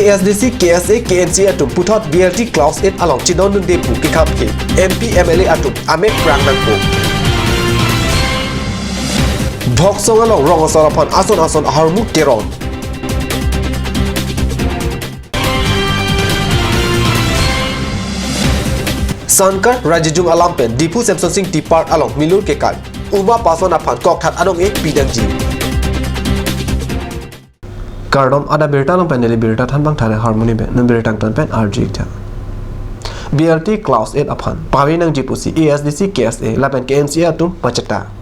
ASDC KSA KNC atum puthot BLT clause 8 along chinon nun de pu ki kham ke MP MLA atum amek prang nang po Bhok song along rong asarapan ason harmu keron Sankar Rajijung Alampen Dipu Samson Singh Tipar along Milur Kekal Uma Paswan Apan Kok That Anong Ek Pidangji Kardom ada berita long peneli berita than bang thare harmony be nun berita ton pen RG tha BLT clause 8 apan pawinang jipusi ASDC KSA lapen KNC atum pachata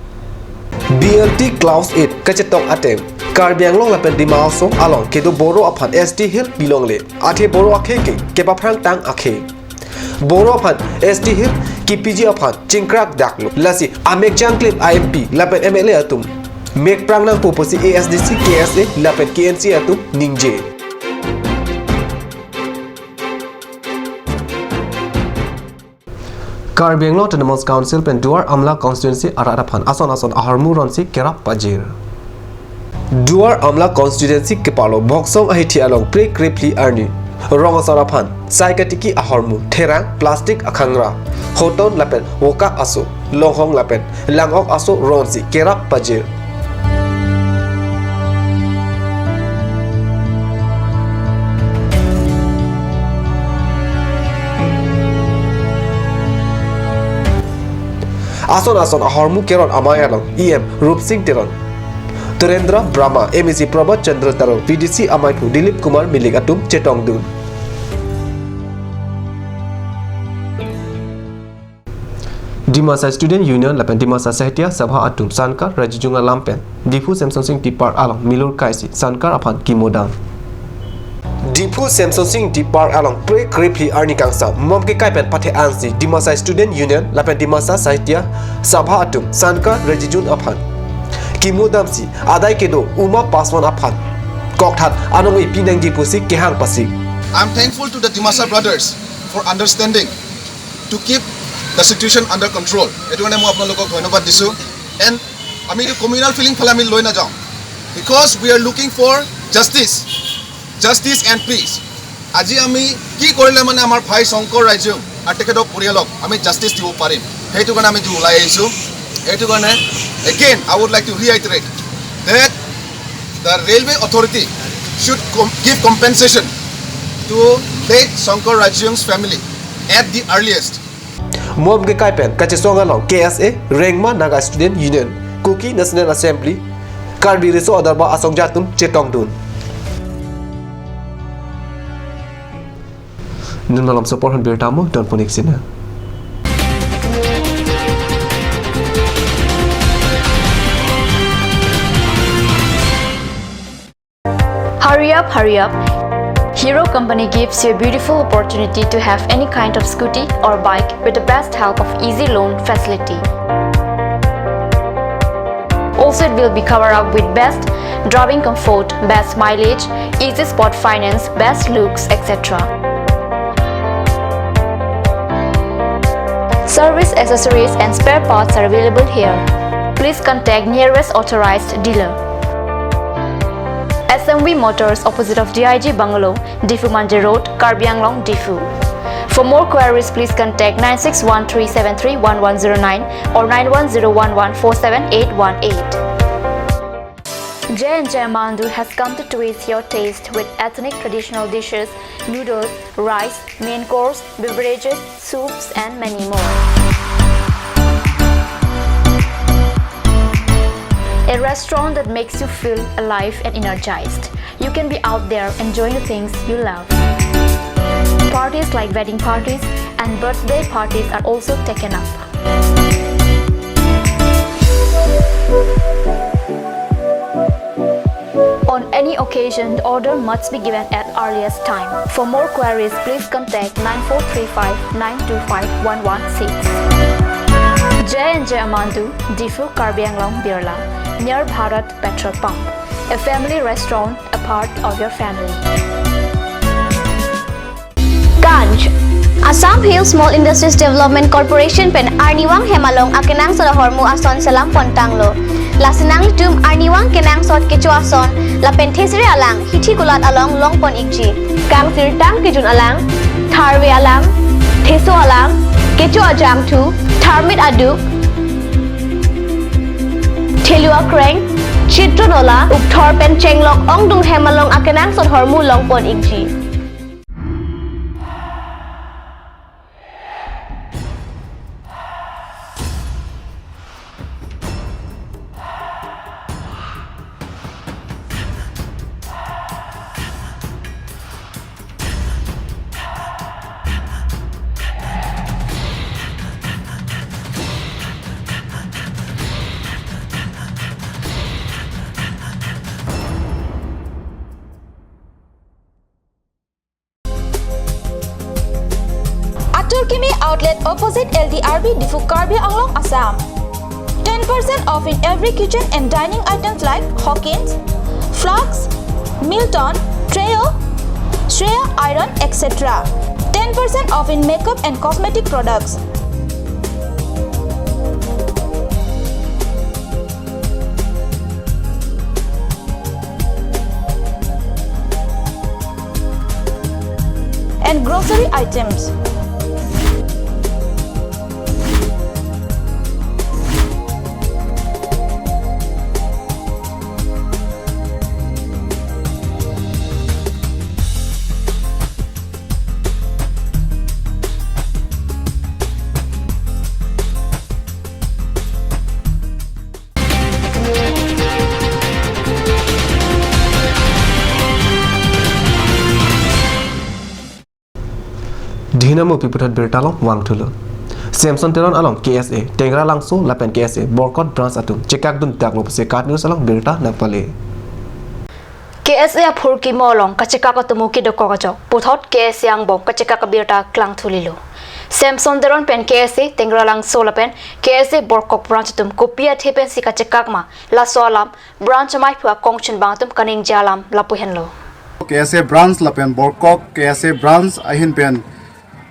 BLT clause 8 kachetok atem Karbiang long lapen dimao so along kedo boro apan ST Hill bilong le athe boro akhe ke kepa phrang tang akhe Boro apan ST Hill KPG apan chingkrak daklo lasi amek jangklip IMP lapen MLA atum Mek prang nang pupusi ASDC KSA lapen KNC atum ningje Karbiang long Autonomous Council pen Duar Amla Constituency ararapan ason aharmu ronsi kerap pajir Duar Amla Constituency kepalo boksong ahithi along pre kripli arni Rong sarapan saikatiki ahormu terang plastik akhangra hoton lapen woka aso longhong lapen langok aso ronsi kerap pajir Ason ahormu keron amayalong EM Rup Singh Teron Turendra Brahma MEC Prabhat Chandra Taro VDC Amaipu Dilip Kumar Milik Atum Chetong Dun Dimasa Student Union lapen Dimasa Sahitya Sabha Atum Sankar Rajijunga Lampen Dipu Samson Singh Tipar along Milur Kaisi Sankar apan Kimodam Dipu Samson Singh Tipar along pre kripli arni kangsa mom ke kaipen pathe ansi Dimasa Student Union lapen Dimasa Sahitya Sabha Atum Sankar Rajijun apan Kimodamsi adai kedo Uma Paswan apan Kokthat anong ipinang jipusi kehang pasik I'm thankful to the Dimasa brothers for understanding to keep the situation under control. Etu kane moi apnalokok dhonnobad disu and ami the communal feeling phale ami loi na jao because we are looking for justice and peace. Aji ami ki korile mane amar bhai Shankar Rajyo ar teketok porialok ami justice dibo parim hetu kane ami ulai aisu etu kane again I would like to reiterate that the railway authority should give compensation to late Shankar Rajyo's family at the earliest. Mom ke kaipen kachesonga long KSA Rengma Naga Student Union Kuki National Assembly Karbi Reso Adarba Asong Jatum Chetong Dun Nun malam support han bertamu don ponik sina Hurry up Hero Company gives you a beautiful opportunity to have any kind of scooty or bike with the best help of easy loan facility. Also, it will be covered up with best driving comfort, best mileage, easy spot finance, best looks, etc. Service accessories and spare parts are available here. Please contact nearest authorized dealer. SMV Motors opposite of DIG Bungalow, Difu Manje Road, Karbi Anglong, Difu. For more queries, please contact 9613731109 or 9101478818. J&J Mandu has come to twist your taste with ethnic traditional dishes, noodles, rice, main course, beverages, soups and many more. A restaurant that makes you feel alive and energized. You can be out there enjoying the things you love. Parties like wedding parties and birthday parties are also taken up. On any occasion, the order must be given at earliest time. For more queries, please contact 9435-925-116. J&J Amandu, Difu Karbi Anglong, Birla, near Bharat Petrol Pump. A family restaurant, a part of your family. Ganj Assam Hill Small Industries Development Corporation pen Arniwang Hemalong akenang sa hormu ason salam pontanglo. Lasinang litum Arniwang kenang sot kecho ason la penthesre alang hithi kulat along longpon ikji. kang sirtang kijun alang tharwe alang theso alang kecho ajang thu tharmit aduk thelua kreng chitronola ukthor pen chenglok ongdung hemalong akenang sot hormu longpon ingji Turkimi outlet opposite LDRB Difukarbi Anglong, Assam. 10% off in every kitchen and dining items like Hawkins, Flux, Milton, Treo, Shreya Iron, etc. 10% off in makeup and cosmetic products. And grocery items. Dinamo piputat bertalong wang thulu Samson teron along KSA tengra langso lapen KSA borkot branch atum chekak dun taklo se kat news along berta napale KSA phurki molong kachika ka tumuki do kokajok puthot KSA ang bom kachika ka birta klang thulilo Samson teron pen KSA tengra langso lapen KSA borkok branch atum kopia thepen si kachikak ma la solam branch mai phua kongchun bangtum kaning jalam lapuhenlo KSA branch lapen borkok KSA branch ahin pen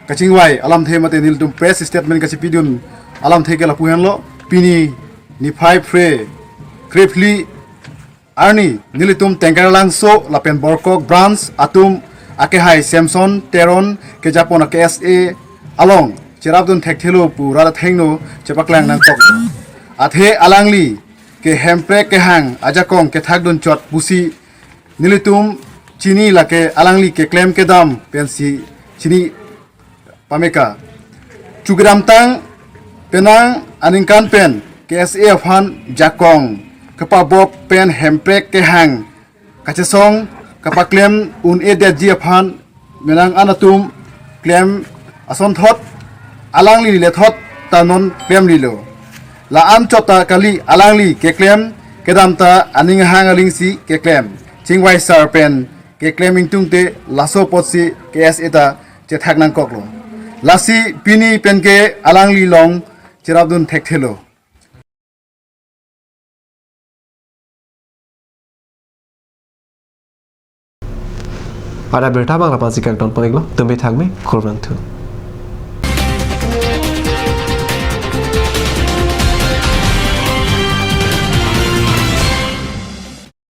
kachingwai alam the mate nil tum press statement kachi pidun alam the kela puhenlo pini ni phai fre krepli arni nilitum tengarlang so lapen borkok branch atum ake hai Samson teron ke japon KSA along cherabdun thekthelo pura thengno chepaklang nang tok athe alangli ke hempre ke hang ajakong ke thakdun chot pusi nilitum chini lake alangli ke claim ke dam pensi chini pameka chugram tang penang aningkan pen KSA fan jakong kapa bok pen hemprek ke hang kachesong kapa claim un edet ji fan menang anatum claim ason thot alangli le thot tanon claim lilo la am chota kali alangli ke claim kedam ta aning hang aling si ke claim chingwai sar pen ke claiming tungte laso potsi KSA ta che thaknang koklo lasi pini penke alangli long cherabdun thekthelo ada berta bangla pasi kak don poneglo tumbe thakme khurban thu